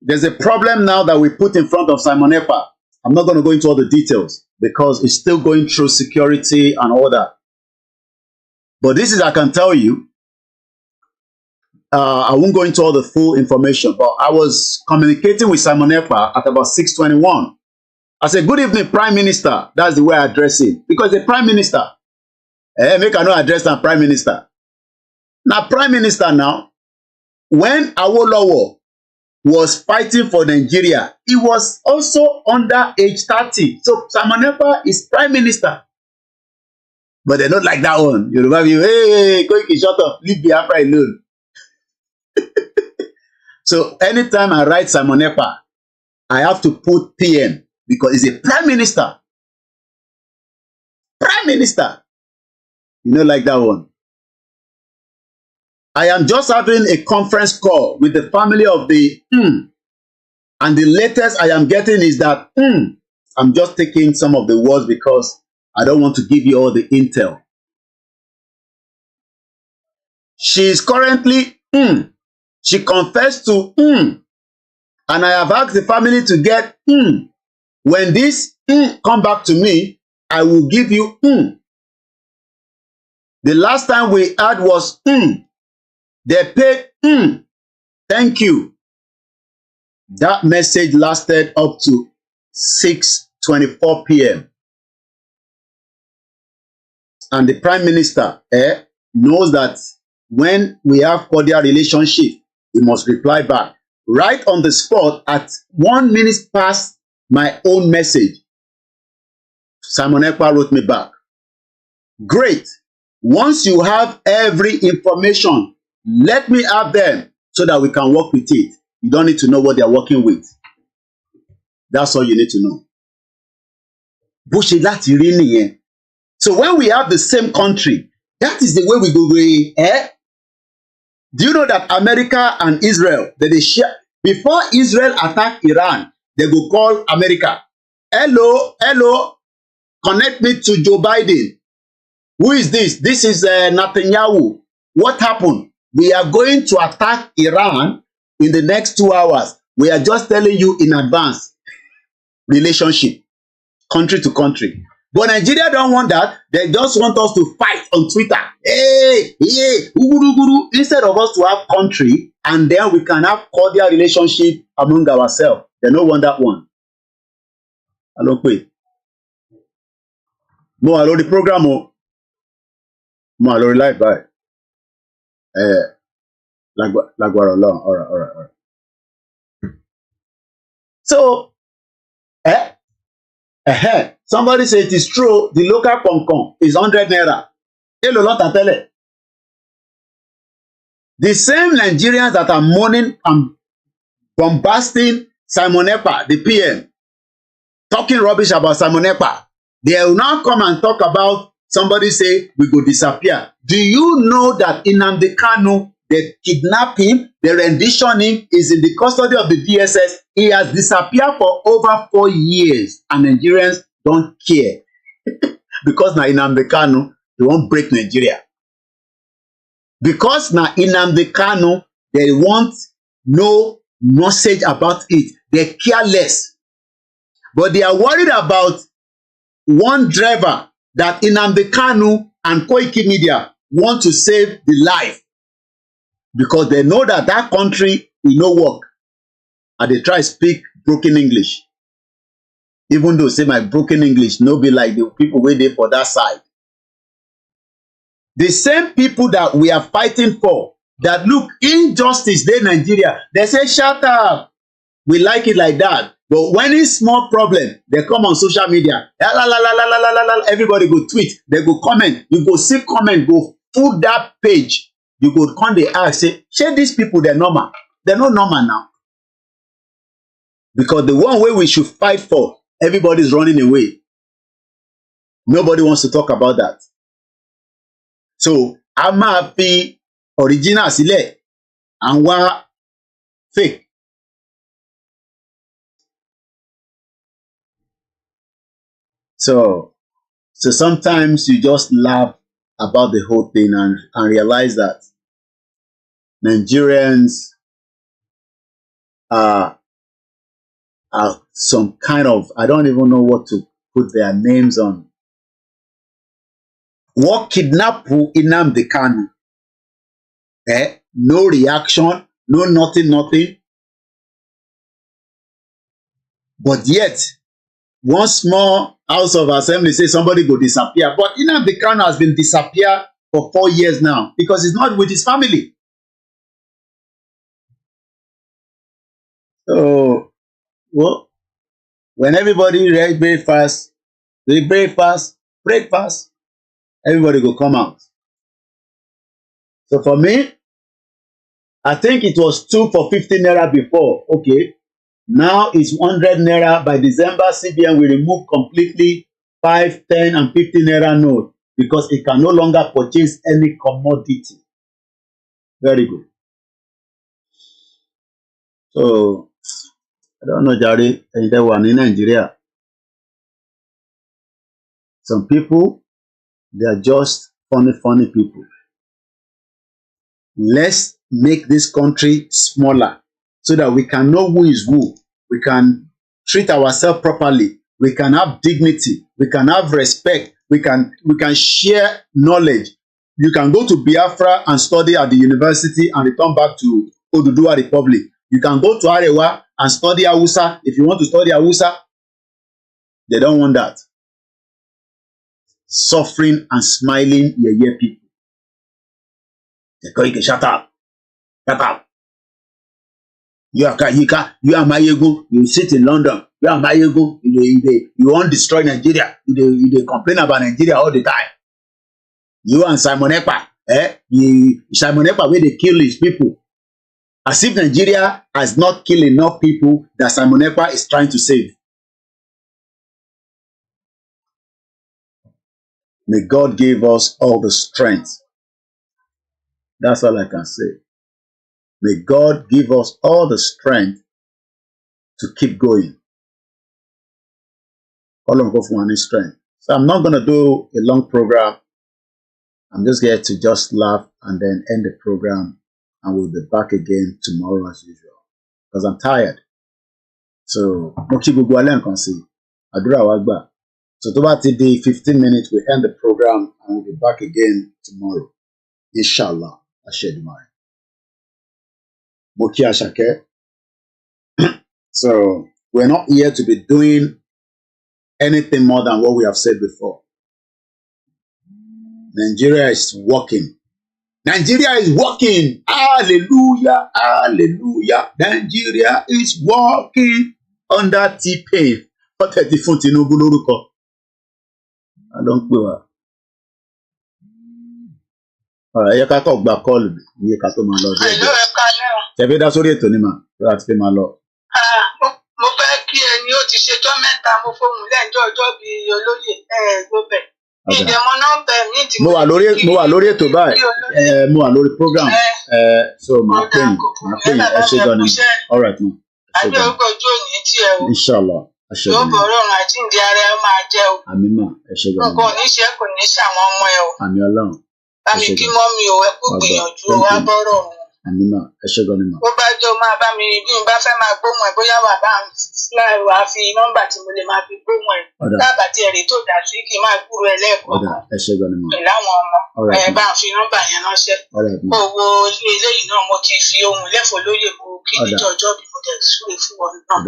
There's a problem now that we put in front of Simon Ekpa. I'm not going to go into all the details because it's still going through security and all that. But this is, I can tell you, I won't go into all the full information, but I was communicating with Simon Ekpa at about 6:21. I said, good evening, Prime Minister. That's the way I address him. Because the Prime Minister, make I no address the Prime Minister. Now, Prime Minister now, when Awolowo was fighting for Nigeria, he was also under age 30. So Simon Ekpa is Prime Minister. But they don't like that one. Yoruba people, hey, Koiki, shut up. Leave Biafra alone. So anytime I write Simon Ekpa, I have to put PM because he's a Prime Minister. Prime Minister. You know, like that one. I am just having a conference call with the family of the and the latest I am getting is that I'm just taking some of the words because I don't want to give you all the intel. She is currently she confessed to and I have asked the family to get when this come back to me, I will give you The last time we had was they paid thank you. That message lasted up to 6:24 p.m. And the Prime Minister knows that when we have cordial relationship, he must reply back. Right on the spot at 1 minute past my own message, Simon Ekpa wrote me back. Great. Once you have every information, let me have them so that we can work with it. You don't need to know what they are working with. That's all you need to know. Bó ṣe láti rí nìyẹn. So when we have the same country, that is the way we go. Do you know that America and Israel, that they share before Israel attack Iran, they go call America. Hello, hello, connect me to Joe Biden. Who is this? This is Netanyahu. What happened? We are going to attack Iran in the next 2 hours. We are just telling you in advance. Relationship, country to country. But Nigeria don't want that. They just want us to fight on Twitter. Hey, hey, uguru. Instead of us to have country, and then we can have cordial relationship among ourselves. They don't want that one. I don't pay. Mo already the program. Mo already live by. All right. So, somebody said it is true. The local concon is 100 naira. The same Nigerians that are mourning and bombasting Simon Ekpa, the PM, talking rubbish about Simon Ekpa, they will now come and talk about somebody say we go disappear. Do you know that Nnamdi Kanu, they kidnap him, they rendition him, is in the custody of the DSS. He has disappeared for over 4 years, and Nigerians don't care because now Nnamdi Kanu, they won't break Nigeria. Because now Nnamdi Kanu, they want no message about it. They care less. But they are worried about one driver that Nnamdi Kanu and Koikimedia want to save the life. Because they know that that country will no work. And they try to speak broken English. Even though say my broken English no be like the people waiting for that side. The same people that we are fighting for, that look, injustice in Nigeria, they say, shut up. We like it like that. But when it's small problem, they come on social media. Everybody go tweet. They go comment. You go see comment, go full that page. You go come they ask, say, share these people, they're normal. They're not normal now. Because the one way we should fight for, everybody's running away. Nobody wants to talk about that. So, I'm happy original sílẹ̀ and wá fake. So sometimes you just laugh about the whole thing and realize that Nigerians are some kind of, I don't even know what to put their names on. What kidnap Nnamdi Kanu? No reaction, no nothing. But yet, one small House of Assembly say somebody go disappear. But Nnamdi Kanu has been disappeared for 4 years now because he's not with his family. So, well, when everybody read breakfast, everybody go come out. So for me, I think it was 2 for 50 naira before. Okay. Now it's 100 naira. By December, CBN will remove completely 5, 10, and 50 naira note because it can no longer purchase any commodity. Very good. So, I don't know, Jari, and there one in Nigeria. Some people, they are just funny people. Let's make this country smaller so that we can know who is who. We can treat ourselves properly. We can have dignity. We can have respect. We can share knowledge. You can go to Biafra and study at the university and return back to Oduduwa Republic. You can go to Arewa and study Hausa if you want to study Hausa. They don't want that. Suffering and smiling yeye people. Koiki, shut up. Shut up. You are Mayego. You sit in London. You are Mayego. You want to destroy Nigeria. You complain about Nigeria all the time. You and Simon Ekpa. Simon Ekpa where they kill his people. As if Nigeria has not killed enough people that Simon Ekpa is trying to save. May God give us all the strength. That's all I can say. May God give us all the strength to keep going. All of us want is strength. So I'm not going to do a long program. I'm just here to just laugh and then end the program. And we'll be back again tomorrow as usual. Because I'm tired. So, so about today, 15 minutes, we end the program and we'll be back again tomorrow. Inshallah. Ashedimai. Moki Ashake. So, we're not here to be doing anything more than what we have said before. Nigeria is working. Nigeria is working. Hallelujah. Hallelujah. Nigeria is working under T-Pain. What is the Tinubu lórúkọ? I don't know. Alright, you can't talk back call me. You can't talk my lord. Ṣebí dá sórí ètò ni mà. Láti fi máa lọ. Mo fẹ́ kí ẹni ó ti ṣetán mẹ́ta mo fohùn lẹ́ǹjọ́ ọjọ́ bíi olóyè gbọ́bẹ̀. Ìdẹ̀mọ́ nọ́mbà mi ti mo wà lórí ètò báyìí. Mo wà lórí program. So màá pè yín ẹ ṣe gan ni. Alright ma. Àbí orúkọ ojú òní tí ẹ o. Inshallah. Yóò bọ̀ ọlọ́run àti ìdí ara ẹ máa jẹ́ o. Àmín mà ẹ ṣe gan ni. Nǹkan ò ní ṣe kò ní ṣàwọn ọmọ ẹ o. Àmín Ọlọ́run. Bámi kí mọ́ mi ò ẹ kú gbìyànjú o wá bọ́rọ̀ mu. Àmín mà ẹ ṣe gan ni mà. Bó bá jẹ́ o máa bá mi bí n bá fẹ́ máa gbóhùn ẹ bóyá wà bá wà á fi nọ́mbà tí mo lè máa fi gbóhùn ẹ. Dábàá tí ẹ̀rí tó dà sí kí n máa gbúrò ẹ lẹ́ẹ̀kọ̀ọ̀kan. Ẹ ṣe gan ni mà. Pẹ̀lú àwọn ọmọ bá ń fi nọ́mbà yẹn ránṣẹ́. Owó eléyìí náà mo ti fi ohun lẹ́fọ̀ọ́ lóye kó kí níjọ́ ọjọ́ bí mo tẹ̀ súre fún wọn náà.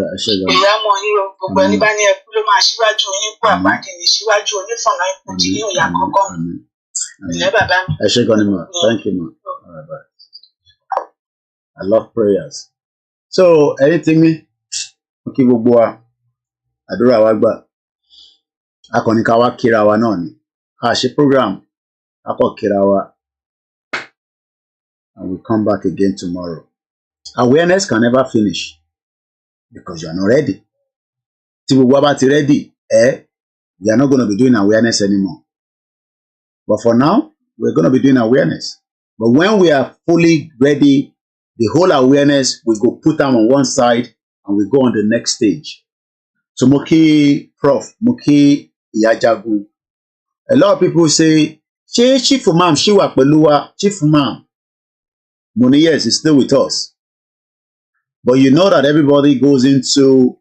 Ìyá mọ yín o gbogbo ẹni bá ní ẹkú ló máa ṣíwájú yín kú àpáàdé ní ṣíwájú onífọ̀nà ipò tí ní òyà kọ̀ọ̀kan. Ilé bàbá mi. Ẹ ṣe gan ni mà. Thank you ma. All right, bye. I love prayers. So anything mi kí gbogbo wa àdúrà wa gbà. Akọni ká wá kíra wa náà ni. A ṣe program akọ kíra wa. And we'll come back again tomorrow. Awareness can never finish because you are not ready. Tí gbogbo wa bá ti ready, we are not going to be doing awareness anymore. But for now, we're going to be doing awareness. But when we are fully ready, the whole awareness, we go put them on one side and we go on the next stage. So Moki Prof, Moki Iyajagu. A lot of people say, Chief Imam, Shiwa Peluwa, Chief Imam. Money, yes, is still with us. But you know that everybody goes into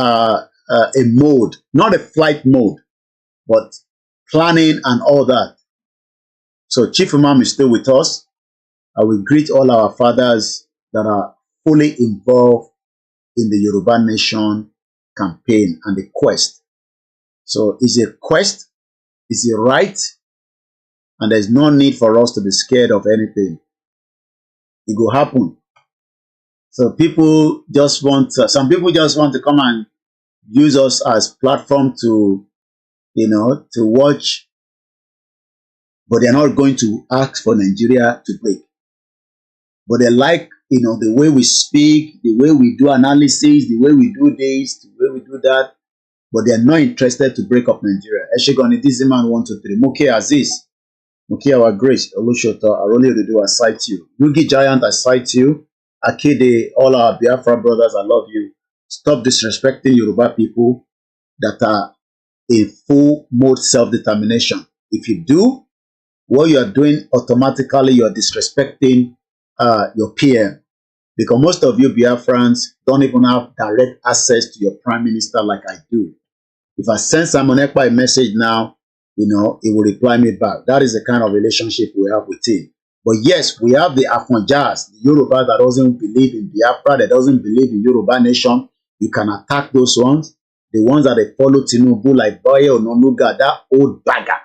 a mode, not a flight mode, but planning and all that. So Chief Imam is still with us. I will greet all our fathers that are fully involved in the Yoruba Nation campaign and the quest. So it's a quest, it's a right, and there's no need for us to be scared of anything. It will happen. So people just want, some people just want to come and use us as platform to, to watch, but they're not going to ask for Nigeria to break. But they like, the way we speak, the way we do analysis, the way we do this, the way we do that, but they're not interested to break up Nigeria. Eshigoni, this man 1, 2, 3. Muki Aziz, Muki our grace, Olushota, Aroli Odudu, I cite you. Yugi Giant, I cite you. Akede, all our Biafra brothers, I love you. Stop disrespecting Yoruba people that are in full mode self-determination. If you do, what you are doing automatically, you are disrespecting your PM. Because most of you Biafrans don't even have direct access to your prime minister like I do. If I send Simon Ekpa a message now, he will reply me back. That is the kind of relationship we have with him. But yes, we have the Afonjas, the Yoruba that doesn't believe in Biafra, that doesn't believe in Yoruba nation. You can attack those ones. The ones that they follow Tinubu, like Boye or Nonuga, that old bagger,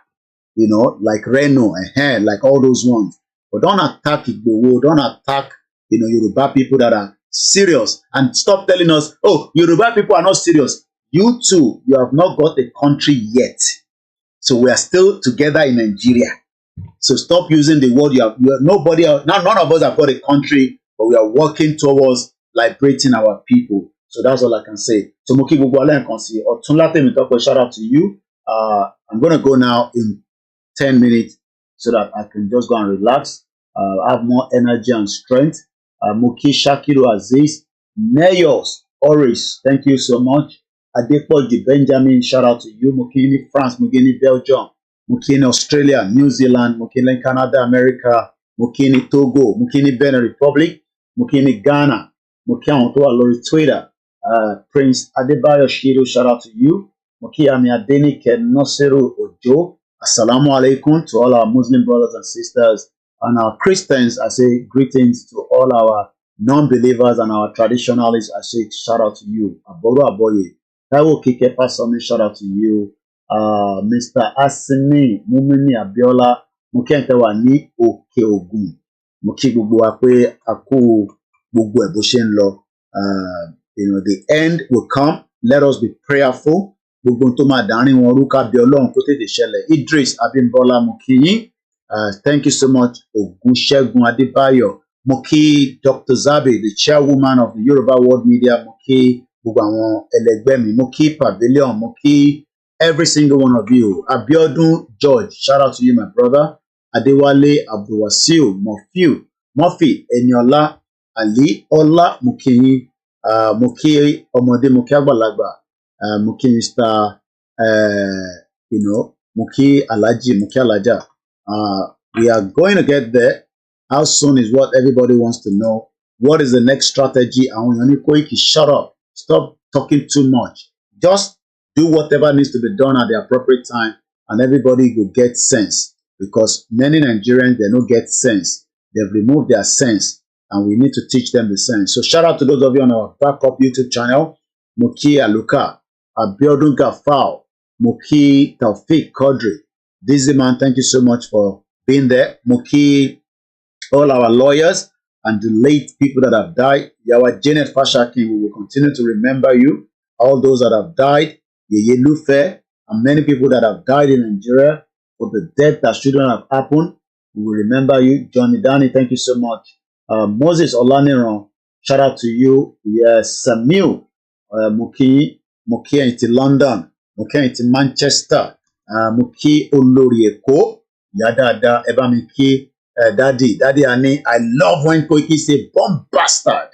like Reno, like all those ones. But don't attack Igbowo, don't attack, Yoruba people that are serious. And stop telling us, oh, Yoruba people are not serious. You too, you have not got a country yet. So we are still together in Nigeria. So stop using the word you are nobody, none of us have got a country, but we are working towards liberating our people. So that's all I can say. So Moki Bugwale and Konsi, Otunlate Mitoko, shout out to you. I'm going to go now in 10 minutes so that I can just go and relax, have more energy and strength. Moki Shakiru Aziz, Neyos, Oris, thank you so much. Adepoji Benjamin, shout out to you. Mokini France, Mokini Belgium, Mokini Australia, New Zealand, Mokini Canada, America, Mokini Togo, Mokini Benin Republic, Mokini Ghana, Mokini Lori Twitter, Prince Adebayo Shiru, shout out to you. Moki Ami Adeni Nosiru Ojo, Assalamu alaikum to all our Muslim brothers and sisters, and our Christians. I say greetings to all our non-believers and our traditionalists. I say shout out to you. Aboro Aboye. Taiwo Kike Pasome, shout out to you. Mr. Asini Mumini Abiola, Mukentewa ni Oke Ogun. Muki gbogbo wa pé aku gbogbo ẹ̀ bó ṣe ń lọ. The end will come. Let us be prayerful. Gbogbo tó máa dárin wọn rú ká bí Ọlọ́run kó tètè ṣẹlẹ̀. Idris Abimbola Mukiyin. Thank you so much. Ogunsegun Adebayo. Muki Dr. Zabi, the chairwoman of the Yoruba World Media. Muki gbogbo àwọn ẹlẹgbẹ́ mi. Muki Pavilion. Muki every single one of you. Abiodun George, shout out to you, my brother. Adewale Abdulwasiu, Murphy, Eniola, Ali, Ola, Mukiyin, Muki Omode, Muki Agbalagba, Muki Mr. Muki Alaji, Muki Alaja. We are going to get there. How soon is what everybody wants to know. What is the next strategy? And when you Koiki, shut up. Stop talking too much. Just do whatever needs to be done at the appropriate time, and everybody will get sense. Because many Nigerians, they don't get sense. They've removed their sense, and we need to teach them the sense. So shout out to those of you on our backup YouTube channel. Muki Aluka, Abiodun Gafao, Muki Taufik Kodri. Dizzy man, thank you so much for being there. Muki, all our lawyers and the late people that have died. Yawa Janet Fashakin, we will continue to remember you. All those that have died, Yeye Lufe, and many people that have died in Nigeria for the death that shouldn't have happened. We will remember you. Johnny Danny, thank you so much. Moses Olaniran, shout out to you. Yes, Samuel, Muki into London, Muki into Manchester, Muki Olorieko, Yadada, Ebamiki, Daddy Ani. I love when Koiki say bomb bastard.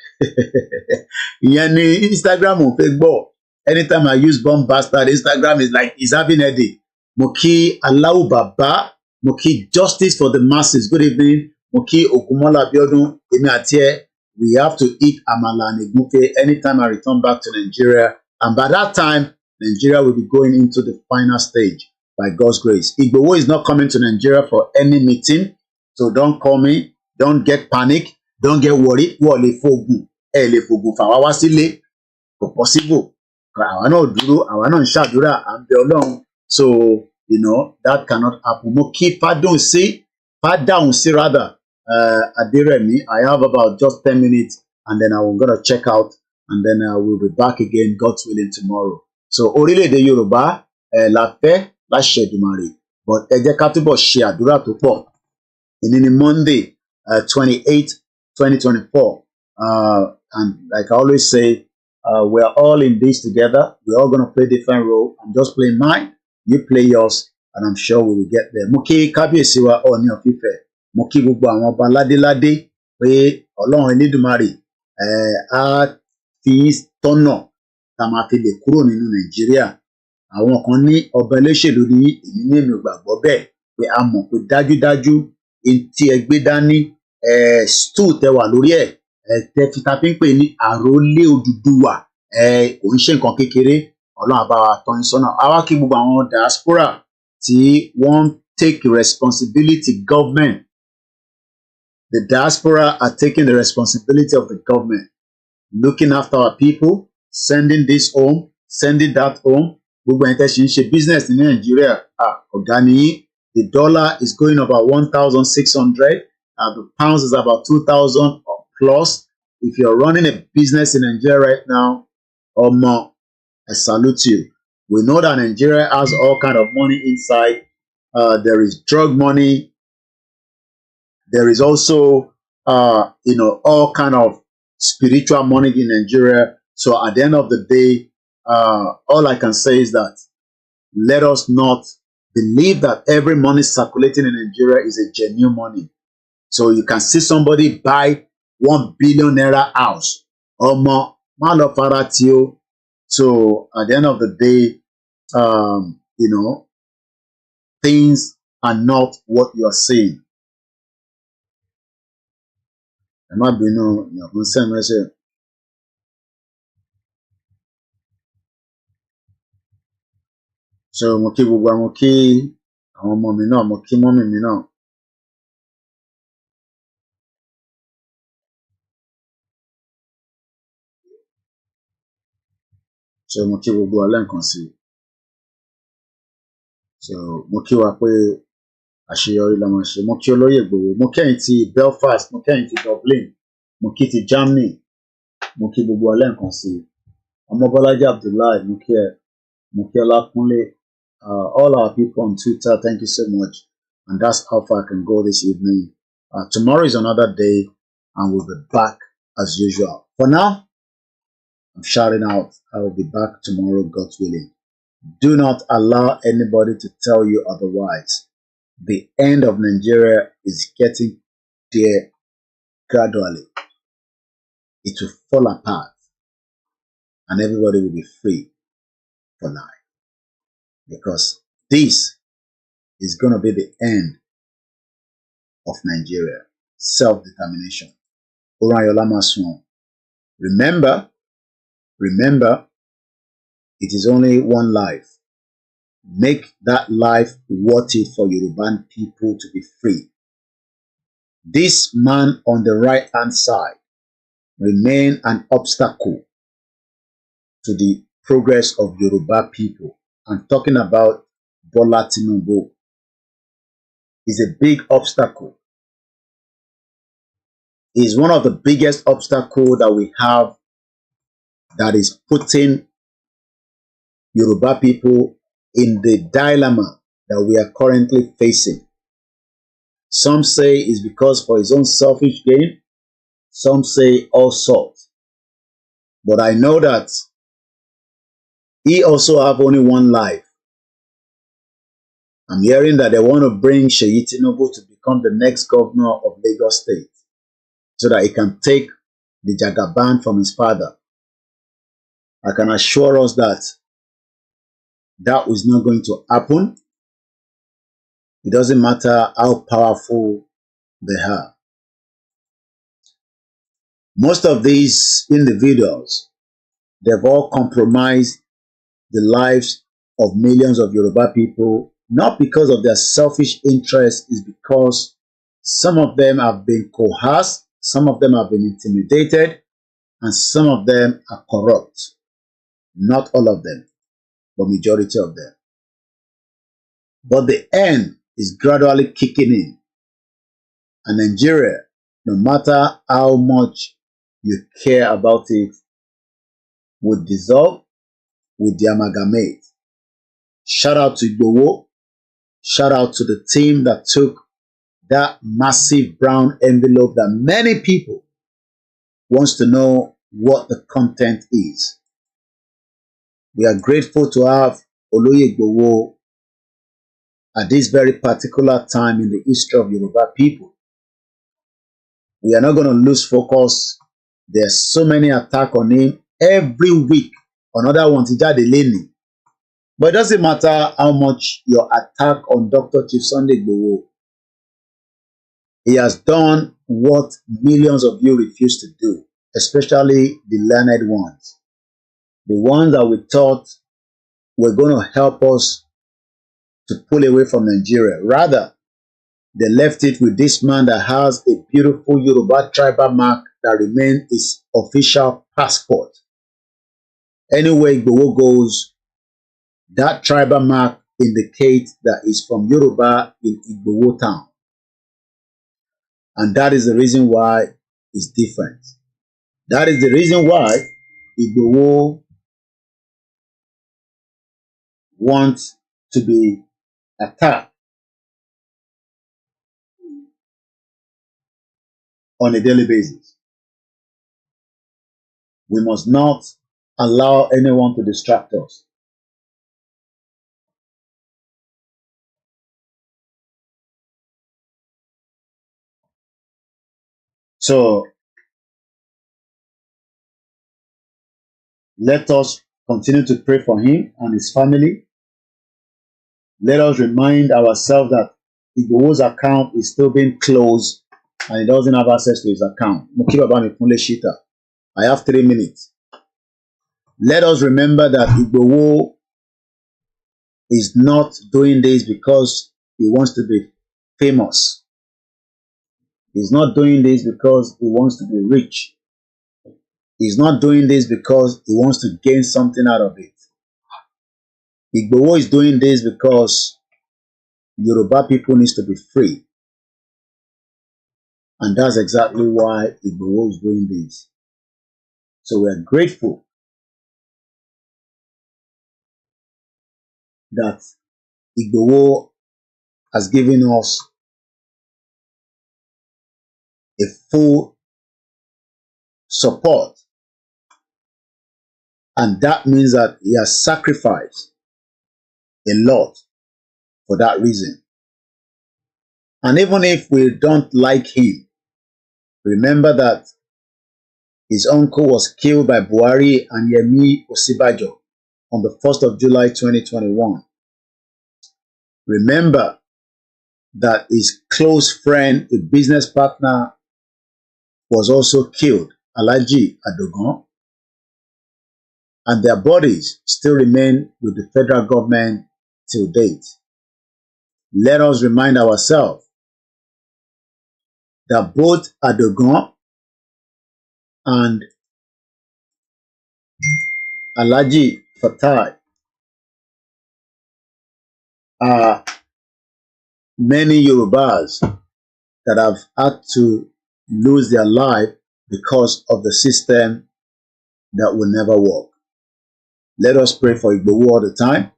Yani Instagram on Facebook. Anytime I use bomb bastard, Instagram is like he's having a day. Muki Allahu Baba, Muki Justice for the Masses. Good evening. Muki Okumola Biodun, Emi Atie. We have to eat amala and egufe anytime I return back to Nigeria. And by that time, Nigeria will be going into the final stage by God's grace. Igboho is not coming to Nigeria for any meeting. So don't call me. Don't get panic. Don't get worried. Wọ́n lè fògùn. Ẹ lè fògùn fà wá wá sílé. Kò possible. Àwa náà dúró, àwa náà ń ṣàdúrà, à ń bẹ Ọlọ́run. So, you know, that cannot happen. Mo kí Fádàhùnsí rather, Adérẹ̀mí. I have about just 10 minutes and then I'm going to check out and then I will be back again, God's willing, tomorrow. So, Orílẹ̀-èdè Yorùbá, la fẹ́ láṣẹ Èdùmàrè. But ẹ jẹ́ ká túbọ̀ ṣe àdúrà tó pọ̀. Ìní ni Monday, 28, 2024. And like I always say, we are all in this together. We're all going to play different roles. I'm just playing mine. You play yours. And I'm sure we will get there. Mo kí Kábíyèsí wa Ọọ̀ni of Ifẹ̀. Mo kí gbogbo àwọn ọba ládéládé pé Ọlọ́run Elédùmarè á fi tọ́nà tá máa fi lè kúrò nínú Nàìjíríà. Àwọn kan ní ọba eléṣèlú ní èmi ní èmi ò gbàgbọ́ bẹ́ẹ̀ pé a mọ̀ pé dájúdájú tí ẹ gbé dání stool tẹ wà lórí ẹ̀ tẹ fi ta fi ń pè ní àrólé Odùduwà kò ń ṣe nǹkan kékeré. Ọlọ́run á bá wa tọ́ yín sọ́nà. A wá kí gbogbo àwọn diaspora tí wọ́n take responsibility government. The diaspora are taking the responsibility of the government, looking after our people, sending this home, sending that home. Gbogbo ẹni tẹ́ ṣe ń ṣe business ní Nàìjíríà, ọ̀gá nìyí. The dollar is going about 1,600. The pounds is about 2,000 plus. If you're running a business in Nigeria right now, I salute you. We know that Nigeria has all kind of money inside. There is drug money. There is also, all kind of spiritual money in Nigeria. So at the end of the day, all I can say is that let us not believe that every money circulating in Nigeria is a genuine money. So you can see somebody buy 1 billion naira house. So at the end of the day, things are not what you are saying. So mo kí gbogbo àwọn kí àwọn ọmọ mi náà, mo kí mọ́mì mi náà. So mo kí gbogbo wa lẹ́ẹ̀kan sí. So mo kí wa pé àṣeyọrí la máa ṣe. Mo kí olóyè Ìgbòho, mo kẹ́yìn ti Belfast, mo kẹ́yìn ti Dublin, mo kí ti Germany, mo kí gbogbo wa lẹ́ẹ̀kan sí. Ọmọbọ́lájí Abdullahi, mo kí ẹ, mo kí Ọlákúnlé. All our people on Twitter, thank you so much. And that's how far I can go this evening. Tomorrow is another day, and we'll be back as usual. For now, I'm shouting out. I will be back tomorrow, God willing. Do not allow anybody to tell you otherwise. The end of Nigeria is getting there gradually. It will fall apart, and everybody will be free for life. Because this is going to be the end of Nigeria. Self-determination. Remember, it is only one life. Make that life worth it for Yoruban people to be free. This man on the right-hand side remain an obstacle to the progress of Yoruba people. I'm talking about Bola Tinubu. Is a big obstacle. Is one of the biggest obstacles that we have that is putting Yoruba people in the dilemma that we are currently facing. Some say it's because for his own selfish gain. Some say all sorts. But I know that he also have only one life. I'm hearing that they want to bring Seyi Tinubu to become the next governor of Lagos State so that he can take the Jagaban from his father. I can assure us that that is not going to happen. It doesn't matter how powerful they are. Most of these individuals, They've all compromised the lives of millions of Yoruba people, not because of their selfish interest, it's because some of them have been coerced, some of them have been intimidated, and some of them are corrupt. Not all of them, but majority of them. But the end is gradually kicking in. And Nigeria, no matter how much you care about it, would dissolve, would amalgamate. Shout out to Igboho. Shout out to the team that took that massive brown envelope that many people wants to know what the content is. We are grateful to have Oloye Igboho at this very particular time in the history of Yoruba people. We are not going to lose focus. There's so many attacks on him every week. Another one, Tijade Leni. But it doesn't matter how much your attack on Dr. Chief Sunday Igboho. He has done what millions of you refuse to do, especially the learned ones. The ones that we thought were going to help us to pull away from Nigeria. Rather, they left it with this man that has a beautiful Yoruba tribal mark that remains his official passport. Anywhere Igboho goes, that tribal mark indicates that he's from Yoruba in Igboho town. And that is the reason why it's different. That is the reason why Igboho wants to be attacked on a daily basis. We must not allow anyone to distract us. So let us continue to pray for him and his family. Let us remind ourselves that Igboho's account is still being closed and he doesn't have access to his account. I have 3 minutes. Let us remember that Igboho is not doing this because he wants to be famous. He's not doing this because he wants to be rich. He's not doing this because he wants to gain something out of it. Igboho is doing this because Yoruba people needs to be free. And that's exactly why Igboho is doing this. So we are grateful that Igboho has given us a full support. And that means that he has sacrificed a lot for that reason. And even if we don't like him, remember that his uncle was killed by Buhari and Yemi Osibajo on the 1st of July 2021. Remember that his close friend, a business partner, was also killed, Alhaji Adogan, and their bodies still remain with the federal government till date. Let us remind ourselves that both Adogan and Alhaji Fatai are many Yorubas that have had to lose their life because of the system that will never work. Let us pray for Igboho all the time.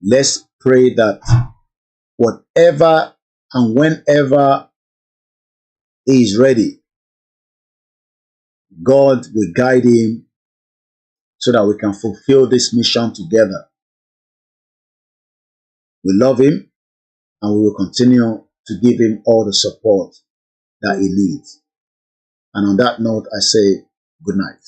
Let's pray that whatever and whenever he is ready, God will guide him so that we can fulfill this mission together. We love him and we will continue to give him all the support that he needs. And on that note, I say good night.